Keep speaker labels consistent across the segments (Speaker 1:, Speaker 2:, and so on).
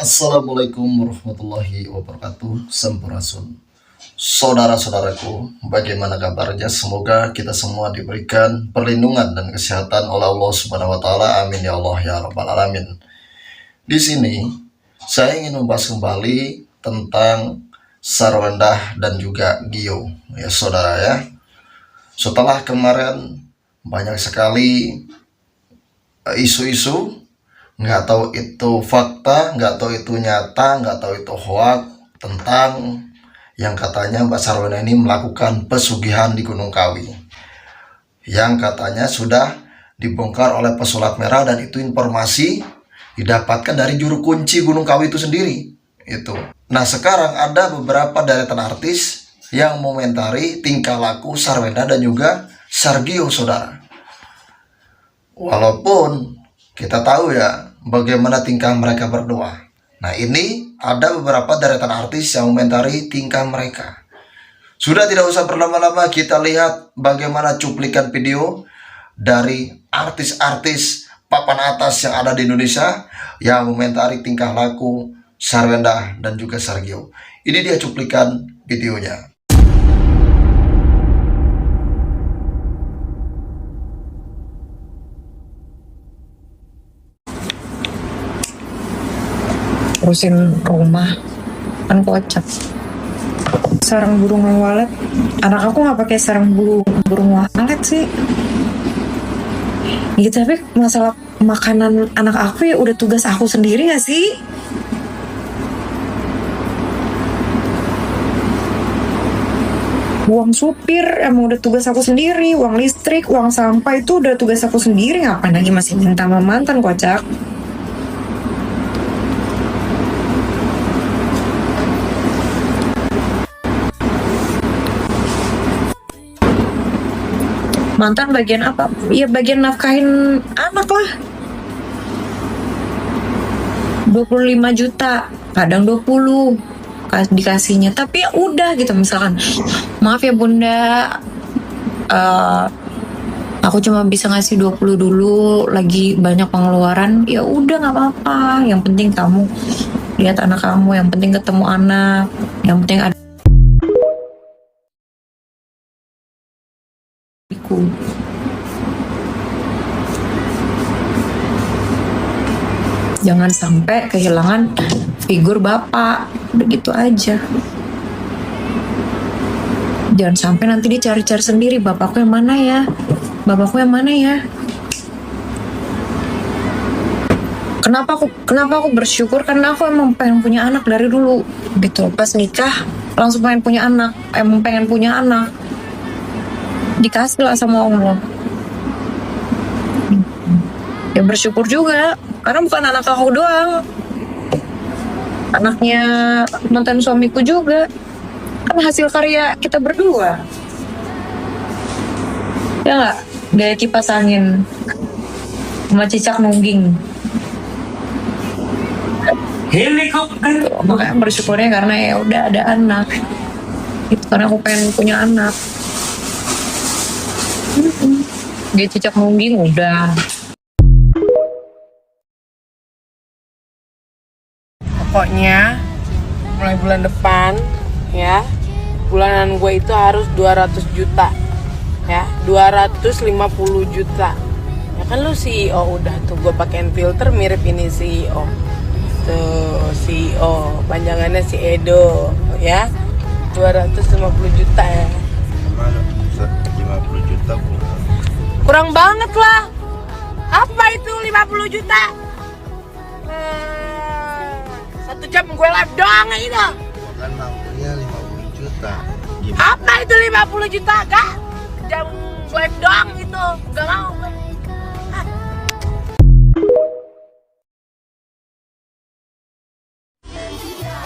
Speaker 1: Assalamualaikum warahmatullahi wabarakatuh. Sampurasun. Saudara-saudaraku, bagaimana kabarnya? Semoga kita semua diberikan perlindungan dan kesehatan oleh Allah Subhanahu wa taala. Amin ya Allah ya rabbal alamin. Di sini saya ingin membahas kembali tentang Sarwendah dan juga Gio. Ya saudara ya. Setelah kemarin banyak sekali isu-isu, nggak tahu itu fakta, nggak tahu itu nyata, nggak tahu itu hoax, tentang yang katanya Mbak Sarwendah ini melakukan pesugihan di Gunung Kawi, yang katanya sudah dibongkar oleh pesulap merah, dan itu informasi didapatkan dari juru kunci Gunung Kawi itu sendiri. Nah, sekarang ada beberapa deretan artis yang mengomentari tingkah laku Sarwendah dan juga Sargio, saudara. Walaupun kita tahu ya bagaimana tingkah mereka berdua. Nah, ini ada beberapa deretan artis yang mengomentari tingkah mereka. Sudah tidak usah berlama-lama, kita lihat bagaimana cuplikan video dari artis-artis papan atas yang ada di Indonesia yang mengomentari tingkah laku Sarwendah dan juga Sargio. Ini dia cuplikan videonya.
Speaker 2: Urusin rumah kan kocak. Sarang burung walet, anak aku nggak pakai sarang burung walet sih. Ya tapi masalah makanan anak aku ya udah tugas aku sendiri nggak sih? Uang supir emang udah tugas aku sendiri, uang listrik, uang sampah itu udah tugas aku sendiri. Ngapain lagi masih minta sama mantan, kocak? Mantan bagian apa? Ya bagian nafkahin anak lah. 25 juta, kadang 20 dikasihnya. Tapi ya udah gitu, misalkan, maaf ya bunda, aku cuma bisa ngasih 20 dulu, lagi banyak pengeluaran. Ya udah nggak apa-apa. Yang penting kamu lihat anak kamu, yang penting ketemu anak, yang penting ada. Jangan sampai kehilangan figur bapak, begitu aja. Jangan sampai nanti dia cari-cari sendiri, bapakku yang mana ya, bapakku yang mana ya. Kenapa aku bersyukur, karena aku emang pengen punya anak dari dulu gitu. Pas nikah langsung pengen punya anak, dikasih lah sama Allah. Ya bersyukur juga, karena bukan anak aku doang, anaknya mantan suamiku juga, kan hasil karya kita berdua. Ya nggak, gaya kipas angin sama cicak nungging. Helikopter. Makanya bersyukurnya karena ya udah ada anak. Itu karena aku pengen punya anak. Gaya cicak nungging udah.
Speaker 3: Pokoknya mulai bulan depan ya, bulanan gue itu harus 200 juta ya, 250 juta ya kan. Lu CEO udah tuh, gue pakein filter mirip ini CEO tuh, CEO panjangannya si Edo ya, 250 juta ya.
Speaker 4: 50 juta
Speaker 3: kurang banget lah. Apa itu 50 juta? 1 jam gue live doang itu.
Speaker 4: kan mampunya 50 juta.
Speaker 3: Apa itu 50 juta? Gak, jam live doang itu. Gak mau gue.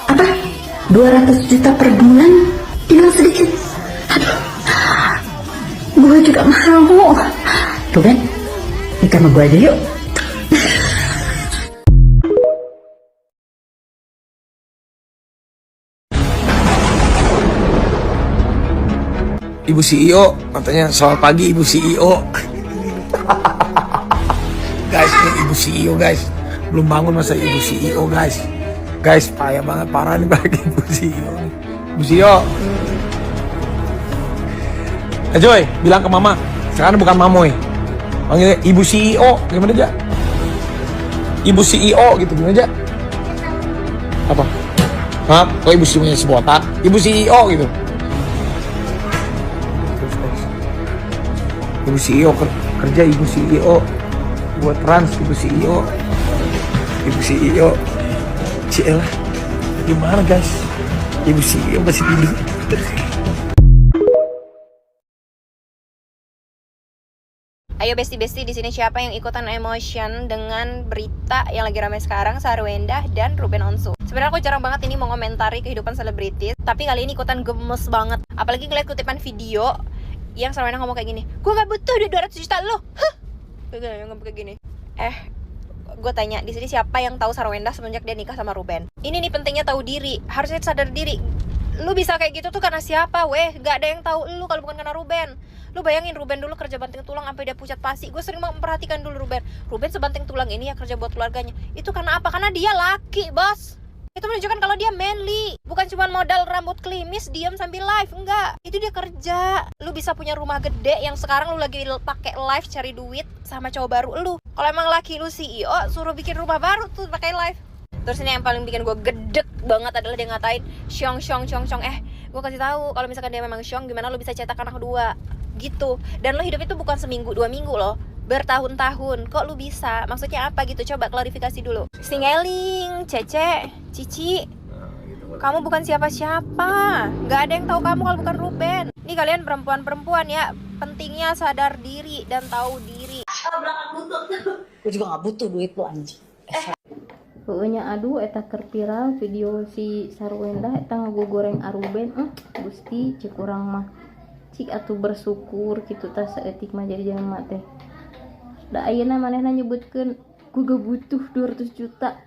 Speaker 5: Apa? 200 juta per bulan? Tinggal sedikit. Aduh, gue juga mau. Tuh kan, nikah sama gue aja yuk.
Speaker 6: Ibu CEO, katanya selamat pagi Ibu CEO. Guys, ini Ibu CEO guys. Belum bangun masa Ibu CEO guys. Guys, payah banget, parah nih bagi Ibu CEO. Ibu CEO. Joy, bilang ke Mama. Sekarang bukan Mamoy. Panggilnya Ibu CEO. Gimana aja? Ibu CEO gitu, gimana aja? Apa? Hah? Kok Ibu CEO-nya si botak? Ibu CEO gitu. Terus, guys. Ibu CEO kerja, Ibu CEO. Buat trans, Ibu CEO. Ibu CEO. Cielah. Gimana guys? Ibu CEO masih tidur.
Speaker 7: Ayo besti-besti, di sini siapa yang ikutan emotion dengan berita yang lagi ramai sekarang, Sarwenda dan Ruben Onsu. Sebenarnya aku jarang banget ini mau komentari kehidupan selebritis, tapi kali ini ikutan gemes banget. Apalagi ngeliat kutipan video yang Sarwenda ngomong kayak gini, gue gak butuh duit 200 juta lo. Hah? Yang ngomong kayak gini. Gue tanya, di sini siapa yang tahu Sarwenda semenjak dia nikah sama Ruben? Ini nih pentingnya tahu diri, harusnya sadar diri. Lu bisa kayak gitu tuh karena siapa, weh? Gak ada yang tahu lu kalau bukan karena Ruben. Lu bayangin Ruben dulu kerja banting tulang sampai dia pucat pasi. Gue sering memperhatikan dulu Ruben. Ruben sebanting tulang ini ya kerja buat keluarganya. Itu karena apa? Karena dia laki, bos. Itu menunjukkan kalau dia manly. Bukan cuma modal rambut klimis, diam sambil live. Enggak. Itu dia kerja. Lu bisa punya rumah gede yang sekarang lu lagi pakai live cari duit sama cowok baru lu. Kalau emang laki lu CEO, suruh bikin rumah baru tuh pakai live. Terus ini yang paling bikin gue gedek banget adalah dia ngatain syong. Gue kasih tahu kalau misalkan dia memang syong, gimana lu bisa cetak anak kedua gitu. Dan lo hidup itu bukan seminggu 2 minggu loh, bertahun-tahun. Kok lu bisa? Maksudnya apa gitu? Coba klarifikasi dulu. Singeling, Cece, Cici, kamu bukan siapa-siapa. Gak ada yang tahu kamu kalau bukan Ruben. Ini kalian perempuan-perempuan ya, pentingnya sadar diri dan tahu diri.
Speaker 8: Gue juga gak butuh duit lu anjing.
Speaker 9: Pokoknya aduh eta keur viral video si Sarwenda eta ngagogoreng Ruben. Gusti cek urang mah cik atuh bersyukur gitu tas seetik mah jadi jelema teh. Da ayeuna manehna nyebutkeun ku gak butuh 200 juta.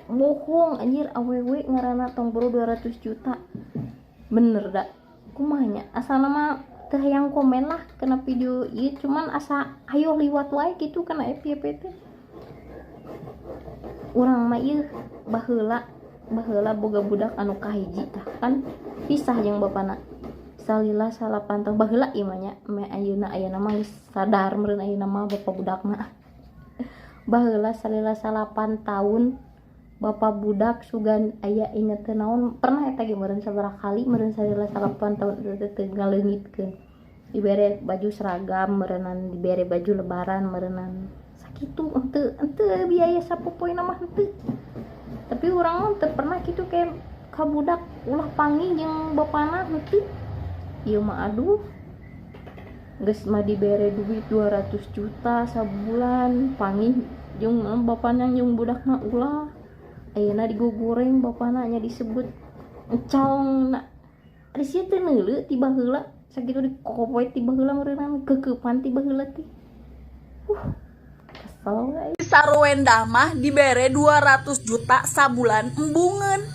Speaker 9: Bohong anjir, awewe ngaranna tong boro 200 juta. Bener da. Kumanya asalna mah teh yang komen lah kena video ieu, cuman asa ayo liwat wae gitu kana FYP teh. Urang mah ieu baheula boga budak anu kahiji tah kan pisah jeung bapana. Salila salah pantang baheula ieu mah nya me ayeuna mah geus sadar meureun ayeuna mah bapa budakna. Baheula salila 8 tahun bapak budak sugan aya inget teu naon pernah eta ge meureun sabaraha kali meureun salila 8 tahun teu ngaleungitkeun. Dibere baju seragam meureunan, dibere baju lebaran meureunan. Sakitu henteu biaya sapopoina mah henteu. Tapi urang mah teu pernah kitu kayak ka budak ulah panggih jeung bapana henteu. Ieu mah aduh geus mah dibere duit 200 juta sabulan panggih jeung bapana jeung budakna ulah ayeuna digogoreng bapana nya disebut encongna ari sia teu neuleu ti baheula sakitu dikopoe ti baheula meureunan kekeupan ti baheula teh kesel guys.
Speaker 8: Sarwenda mah dibere 200 juta sabulan embungeun.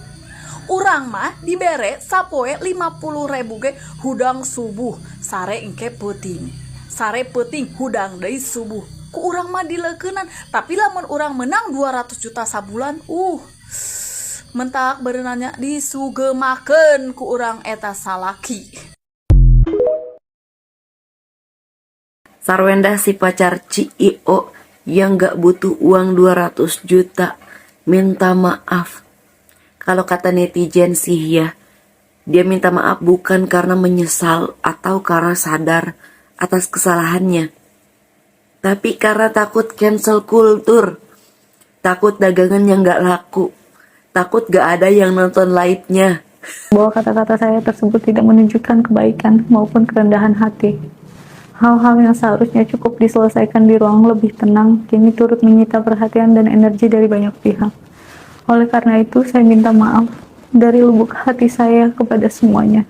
Speaker 8: Urang mah dibere sapoe 50.000 ge hudang subuh sare engke peuting. Sare peuting hudang deui subuh. Ku urang mah dileukeunan, tapi lamun urang menang 200 juta sabulan, mentak berenanya disugemakeun ku urang eta salaki.
Speaker 10: Sarwenda si pacar CEO yang gak butuh uang 200 juta minta maaf. Kalau kata netizen sih ya, dia minta maaf bukan karena menyesal atau karena sadar atas kesalahannya, tapi karena takut cancel kultur, takut dagangan yang gak laku, takut gak ada yang nonton live-nya.
Speaker 11: Bahwa kata-kata saya tersebut tidak menunjukkan kebaikan maupun kerendahan hati. Hal-hal yang seharusnya cukup diselesaikan di ruang lebih tenang, kini turut menyita perhatian dan energi dari banyak pihak. Oleh karena itu, saya minta maaf dari lubuk hati saya kepada semuanya.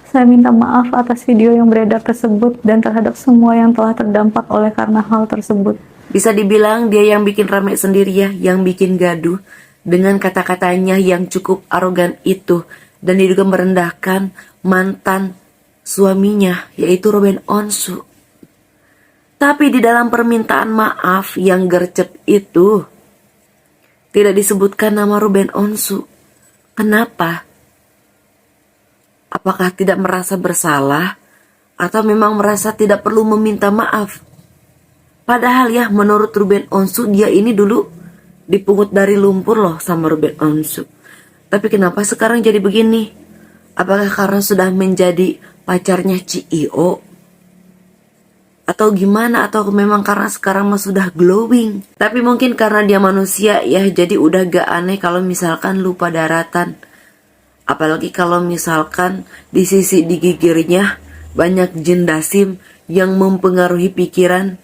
Speaker 11: Saya minta maaf atas video yang beredar tersebut dan terhadap semua yang telah terdampak oleh karena hal tersebut.
Speaker 10: Bisa dibilang dia yang bikin rame sendiri ya, yang bikin gaduh dengan kata-katanya yang cukup arogan itu dan diduga merendahkan mantan suaminya, yaitu Ruben Onsu. Tapi di dalam permintaan maaf yang gercep itu, tidak disebutkan nama Ruben Onsu. Kenapa? Apakah tidak merasa bersalah atau memang merasa tidak perlu meminta maaf? Padahal ya menurut Ruben Onsu dia ini dulu dipungut dari lumpur loh sama Ruben Onsu. Tapi kenapa sekarang jadi begini? Apakah karena sudah menjadi pacarnya CEO? Atau gimana? Atau memang karena sekarang mah sudah glowing? Tapi mungkin karena dia manusia ya, jadi udah gak aneh kalau misalkan lupa daratan. Apalagi kalau misalkan di sisi digigirnya banyak jin dasim yang mempengaruhi pikiran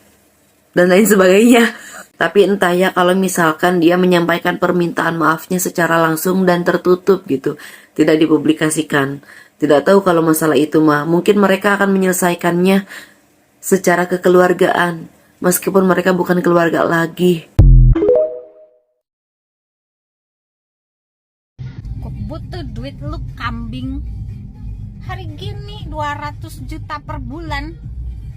Speaker 10: dan lain sebagainya. Tapi entah ya kalau misalkan dia menyampaikan permintaan maafnya secara langsung dan tertutup gitu, tidak dipublikasikan. Tidak tahu kalau masalah itu mah, mungkin mereka akan menyelesaikannya secara kekeluargaan, meskipun mereka bukan keluarga lagi.
Speaker 12: Kok butuh duit lu kambing? Hari gini 200 juta per bulan.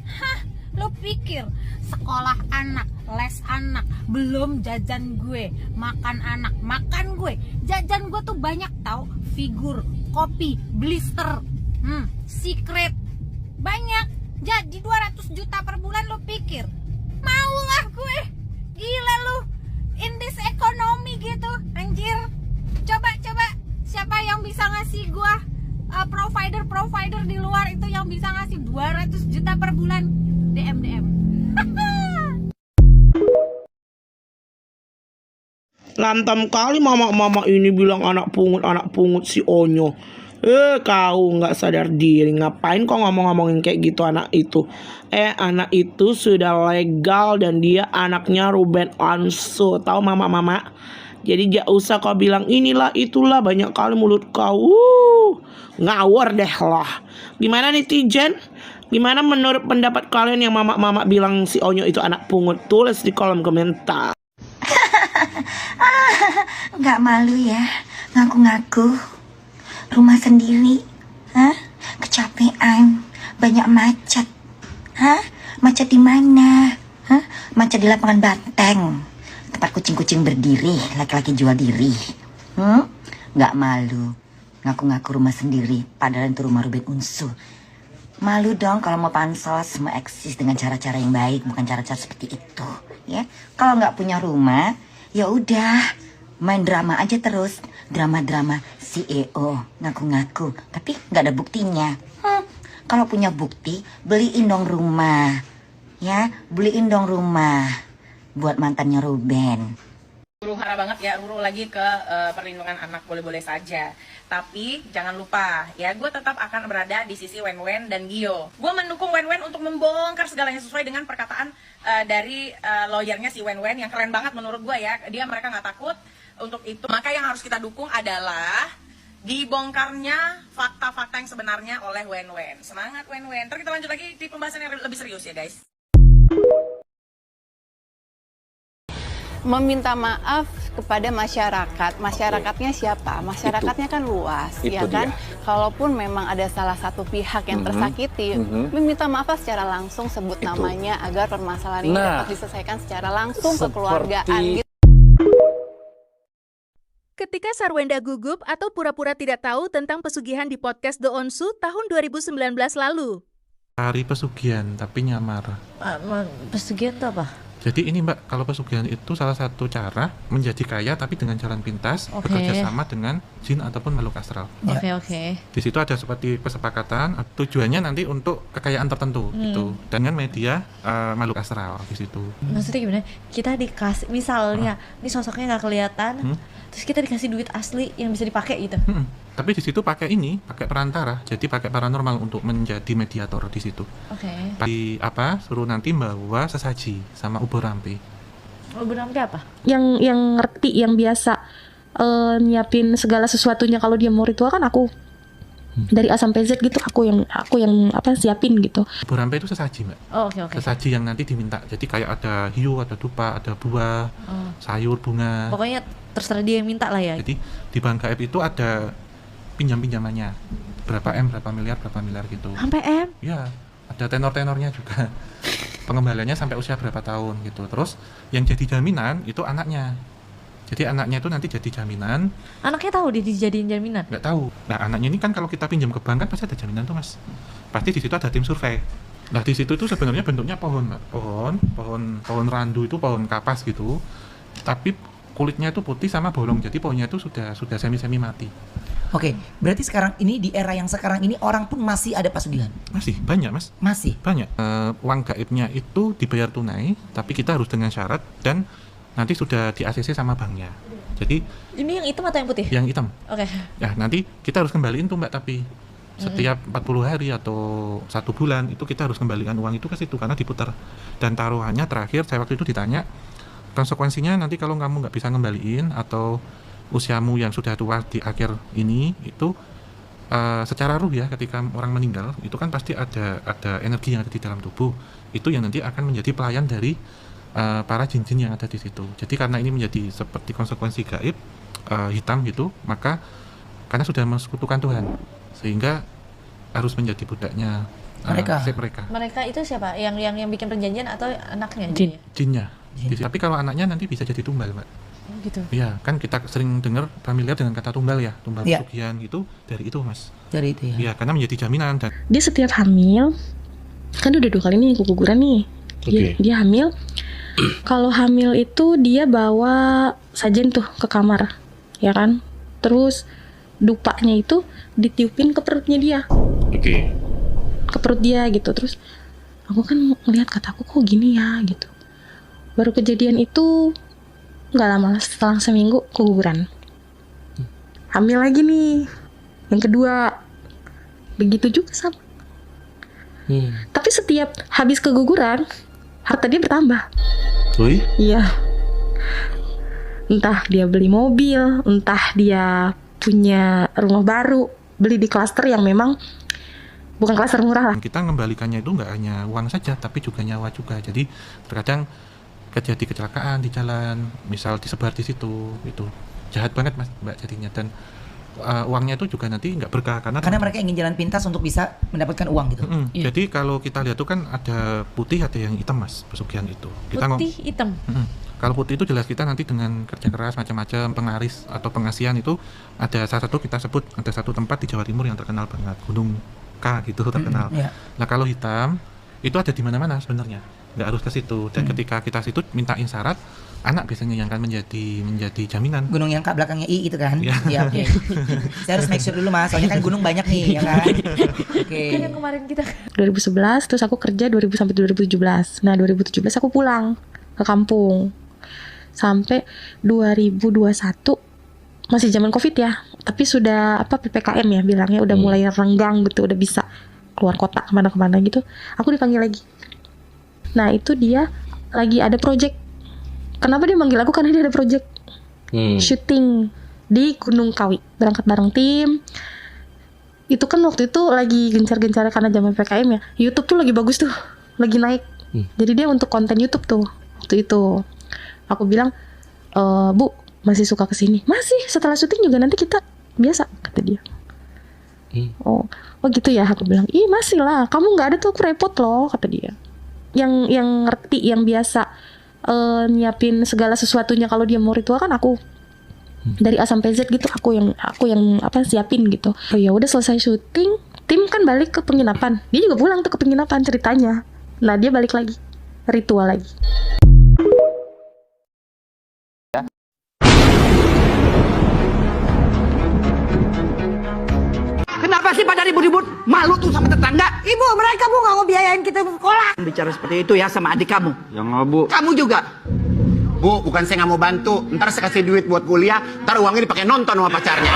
Speaker 12: Hah, lu pikir sekolah anak, les anak, belum jajan gue, makan anak, makan gue. Jajan gue tuh banyak tau, figur, kopi, blister, secret, banyak. Jadi 200 juta per bulan lu pikir mau lah gue? Gila lu, in this economy gitu, anjir. Coba siapa yang bisa ngasih gue provider di luar itu yang bisa ngasih 200 juta per bulan? DM.
Speaker 13: Lantam kali mama ini bilang anak pungut si Onyo. Kau nggak sadar diri, ngapain kok ngomongin kayak gitu anak itu? Anak itu sudah legal dan dia anaknya Ruben Onsu. Tahu mama? Jadi gak usah kau bilang inilah itulah, banyak kali mulut kau. Ngawur deh lah. Gimana netizen? Gimana menurut pendapat kalian yang mama bilang si Onyo itu anak pungut? Tulis di kolom komentar.
Speaker 5: Nggak malu ya ngaku-ngaku rumah sendiri, kecapean, banyak macet, macet di mana? Macet di lapangan Banteng, tempat kucing-kucing berdiri, laki-laki jual diri. Nggak malu ngaku-ngaku rumah sendiri, padahal itu rumah Ruben Onsu. Malu dong kalau mau pansos, mau eksis dengan cara-cara yang baik, bukan cara-cara seperti itu, ya. Kalau nggak punya rumah, ya udah main drama aja terus, drama CEO ngaku-ngaku, tapi nggak ada buktinya. Kalau punya bukti, beliin dong rumah, ya, beliin dong rumah buat mantannya Ruben.
Speaker 14: Huru-hara banget ya, huru lagi ke perlindungan anak, boleh-boleh saja. Tapi jangan lupa ya, gue tetap akan berada di sisi Wen dan Gio. Gue mendukung Wen untuk membongkar segalanya sesuai dengan perkataan dari lawyernya si Wen yang keren banget menurut gue ya. Mereka nggak takut untuk itu. Maka yang harus kita dukung adalah dibongkarnya fakta-fakta yang sebenarnya oleh Wen. Semangat Wen. Ntar kita lanjut lagi di pembahasan yang lebih serius ya guys.
Speaker 15: Meminta maaf kepada masyarakat. Masyarakatnya siapa? Masyarakatnya kan luas, ya kan? Kalaupun memang ada salah satu pihak yang tersakiti, meminta maaf secara langsung, sebut namanya agar permasalahan ini dapat diselesaikan secara langsung kekeluargaan.
Speaker 16: Ketika Sarwenda gugup atau pura-pura tidak tahu tentang pesugihan di podcast The Onsu tahun 2019 lalu.
Speaker 17: Hari pesugihan tapi nyamar.
Speaker 18: Pesugihan itu apa?
Speaker 17: Jadi ini Mbak, kalau pesugihan itu salah satu cara menjadi kaya tapi dengan jalan pintas, bekerja sama dengan jin ataupun makhluk astral.
Speaker 18: Oke.
Speaker 17: Di situ ada seperti kesepakatan, tujuannya nanti untuk kekayaan tertentu gitu, dengan media makhluk astral di situ.
Speaker 18: Maksudnya gimana? Kita dikasih, misalnya, ini sosoknya nggak kelihatan, terus kita dikasih duit asli yang bisa dipakai gitu.
Speaker 17: Tapi di situ pakai perantara, jadi pakai paranormal untuk menjadi mediator di situ. Suruh nanti bawa sesaji sama ubur rampe.
Speaker 18: Ubur rampe apa?
Speaker 19: Yang ngerti, yang biasa nyiapin segala sesuatunya kalau dia mau ritual kan aku. Dari A sampai Z gitu aku yang siapin gitu.
Speaker 17: Ubur rampe itu sesaji Mbak.
Speaker 18: Oke.
Speaker 17: Sesaji yang nanti diminta. Jadi kayak ada hiu, ada dupa, ada buah, sayur, bunga.
Speaker 18: Pokoknya terserah dia yang minta lah ya.
Speaker 17: Jadi di bank gaib itu ada pinjamannya berapa miliar gitu.
Speaker 18: Sampai M?
Speaker 17: Ya, ada tenornya juga. Pengembaliannya sampai usia berapa tahun gitu. Terus yang jadi jaminan itu anaknya. Jadi anaknya itu nanti jadi jaminan.
Speaker 18: Anaknya tahu dia dijadiin jaminan?
Speaker 17: Nggak tahu. Nah anaknya ini kan kalau kita pinjam ke bank kan pasti ada jaminan tuh mas. Pasti di situ ada tim survei. Nah di situ itu sebenarnya bentuknya pohon randu itu pohon kapas gitu. Tapi kulitnya itu putih sama bolong. Jadi pohonnya itu sudah semi mati.
Speaker 20: Oke, berarti sekarang ini di era yang sekarang ini orang pun masih ada pesugihan.
Speaker 17: Masih banyak mas.
Speaker 20: Masih
Speaker 17: banyak. Uang gaibnya itu dibayar tunai, tapi kita harus dengan syarat dan nanti sudah di ACC sama banknya. Jadi
Speaker 18: ini yang hitam atau yang putih?
Speaker 17: Yang hitam.
Speaker 18: Oke.
Speaker 17: Ya nanti kita harus kembaliin tuh mbak, tapi setiap 40 hari atau 1 bulan itu kita harus kembalikan uang itu ke situ karena diputar. Dan taruhannya terakhir saya waktu itu ditanya konsekuensinya nanti kalau kamu nggak bisa ngembaliin atau usiamu yang sudah tua di akhir ini itu secara ruh ya, ketika orang meninggal itu kan pasti ada energi yang ada di dalam tubuh itu yang nanti akan menjadi pelayan dari para jin-jin yang ada di situ. Jadi karena ini menjadi seperti konsekuensi gaib hitam gitu, maka karena sudah mensekutukan Tuhan sehingga harus menjadi budaknya mereka.
Speaker 18: Mereka itu siapa? Yang bikin perjanjian atau anaknya?
Speaker 17: Jinnya. Tapi kalau anaknya nanti bisa jadi tumbal, Mbak.
Speaker 18: Gitu.
Speaker 17: Iya, kan kita sering dengar familiar dengan kata tumbal ya, tumbal pesugihan gitu, dari itu Mas.
Speaker 20: Dari itu ya.
Speaker 17: Iya, karena menjadi jaminan dan
Speaker 19: Dia setiap hamil kan udah 2 kali nih keguguran nih. Dia hamil. Kalau hamil itu dia bawa sajen tuh ke kamar, ya kan? Terus dupanya itu ditiupin ke perutnya dia. Ke perut dia gitu. Terus aku kan ngelihat kataku kok gini ya gitu. Baru kejadian itu nggak lama, setelah seminggu keguguran. Hamil lagi nih, yang kedua. Begitu juga sama. Tapi setiap habis keguguran harta dia bertambah. Iya. Entah dia beli mobil, entah dia punya rumah baru, beli di klaster yang memang bukan klaster murah lah.
Speaker 17: kita mengembalikannya itu nggak hanya uang saja, tapi juga nyawa juga. Jadi terkadang terjadi kecelakaan di jalan, misal disebar di situ, itu jahat banget Mas Mbak jadinya. Dan uangnya itu juga nanti nggak berkah karena
Speaker 20: mereka ingin jalan pintas untuk bisa mendapatkan uang gitu.
Speaker 17: Jadi kalau kita lihat itu kan ada putih, ada yang hitam Mas, pesugihan itu.
Speaker 18: Putih hitam.
Speaker 17: Kalau putih itu jelas kita nanti dengan kerja keras macam-macam, pengaris atau pengasihan itu ada salah satu kita sebut ada satu tempat di Jawa Timur yang terkenal banget, Gunung K gitu terkenal. Nah kalau hitam itu ada di mana-mana sebenarnya, nggak harus ke situ. Dan ketika kita situ mintain syarat, anak biasanya yang akan menjadi jaminan.
Speaker 20: Gunung yang K belakangnya I itu kan? Iya. Oke. Saya harus make sure dulu Mas, soalnya kan gunung banyak nih, ya kan? Oke.
Speaker 18: Kan yang kemarin kita
Speaker 19: 2011, terus aku kerja 2000 sampai 2017. Nah 2017 aku pulang ke kampung. Sampai 2021 masih zaman Covid ya, tapi sudah PPKM ya bilangnya, udah mulai renggang gitu, udah bisa keluar kota kemana-kemana gitu. Aku dipanggil lagi. Nah itu dia lagi ada project. Kenapa dia manggil aku? Karena dia ada project syuting di Gunung Kawi, berangkat bareng tim. Itu kan waktu itu lagi gencar-gencarnya karena zaman PPKM ya. YouTube tuh lagi bagus tuh, lagi naik. Jadi dia untuk konten YouTube tuh waktu itu. Aku bilang, Bu, masih suka kesini? Masih, setelah syuting juga nanti kita biasa, kata dia. Oh gitu ya, aku bilang, ih masih lah, kamu nggak ada tuh aku repot loh, kata dia. Yang ngerti, yang biasa nyiapin segala sesuatunya kalau dia mau ritual kan aku. Dari A sampai Z gitu, aku yang siapin gitu. Oh ya udah selesai syuting, tim kan balik ke penginapan. Dia juga pulang tuh ke penginapan ceritanya. Nah dia balik lagi, ritual lagi.
Speaker 21: Kenapa sih pada ribut-ribut? Malu tuh sama tetangga.
Speaker 22: Ibu, mereka Bu nggak mau biayain kita sekolah.
Speaker 21: Bicara seperti itu ya sama adik kamu.
Speaker 23: Ya nggak Bu.
Speaker 21: Kamu juga. Bu, bukan saya nggak mau bantu. Ntar saya kasih duit buat kuliah. Ntar uangnya dipakai nonton sama pacarnya.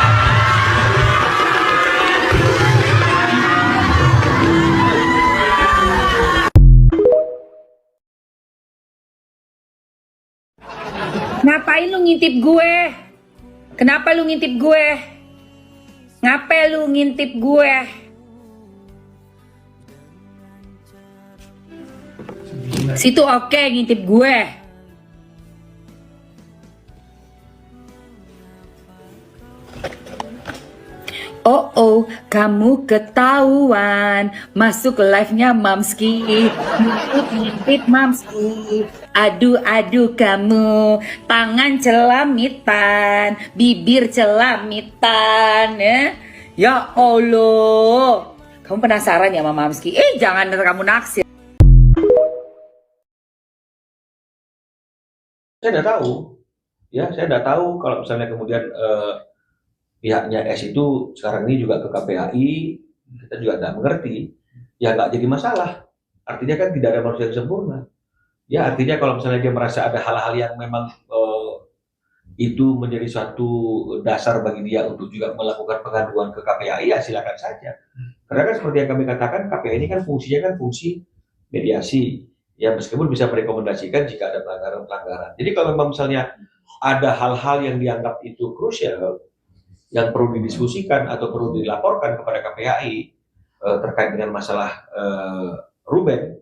Speaker 24: Ngapain lu ngintip gue? Kenapa lu ngintip gue? Ngapain lu ngintip gue? Situ oke ngintip gue. Oh, kamu ketahuan masuk live-nya Mamski. Ngintip Mamski. Aduh kamu, tangan celamitan, bibir celamitan, ya Allah. Kamu penasaran ya sama Mamski? Jangan kamu naksir.
Speaker 1: Saya nggak tahu, ya saya nggak tahu kalau misalnya kemudian pihaknya S itu sekarang ini juga ke KPAI, kita juga nggak mengerti, ya nggak jadi masalah. Artinya kan tidak ada manusia yang sempurna. Ya artinya kalau misalnya dia merasa ada hal-hal yang memang itu menjadi suatu dasar bagi dia untuk juga melakukan pengaduan ke KPAI, ya silakan saja. Karena kan seperti yang kami katakan, KPAI ini kan fungsinya kan fungsi mediasi. Ya meskipun bisa merekomendasikan jika ada pelanggaran-pelanggaran. Jadi kalau memang misalnya ada hal-hal yang dianggap itu krusial, yang perlu didiskusikan atau perlu dilaporkan kepada KPAI terkait dengan masalah Ruben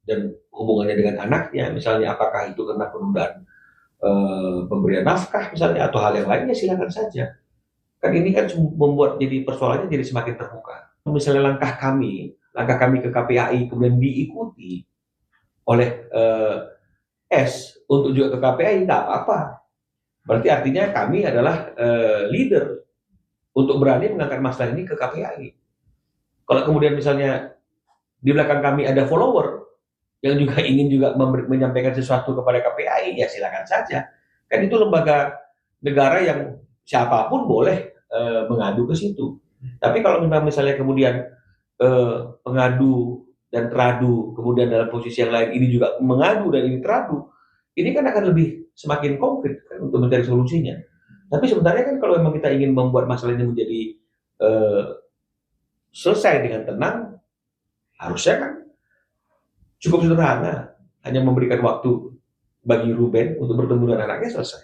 Speaker 1: dan hubungannya dengan anaknya, misalnya apakah itu karena penundaan pemberian nafkah misalnya atau hal yang lainnya, silakan saja. Kan ini kan membuat jadi persoalannya jadi semakin terbuka. Misalnya langkah kami ke KPAI kemudian diikuti oleh S untuk juga ke KPAI, nggak apa-apa. Berarti artinya kami adalah leader untuk berani mengangkat masalah ini ke KPAI. Kalau kemudian misalnya di belakang kami ada follower yang juga ingin juga menyampaikan sesuatu kepada KPAI, ya silakan saja. Kan itu lembaga negara yang siapapun boleh mengadu ke situ. Tapi kalau memang misalnya kemudian pengadu dan teradu, kemudian dalam posisi yang lain ini juga mengadu dan ini teradu, ini kan akan lebih semakin konkret kan, untuk mencari solusinya. Tapi sebenarnya kan kalau memang kita ingin membuat masalah ini menjadi selesai dengan tenang, harusnya kan cukup sederhana, hanya memberikan waktu bagi Ruben untuk bertemu dengan anaknya, selesai.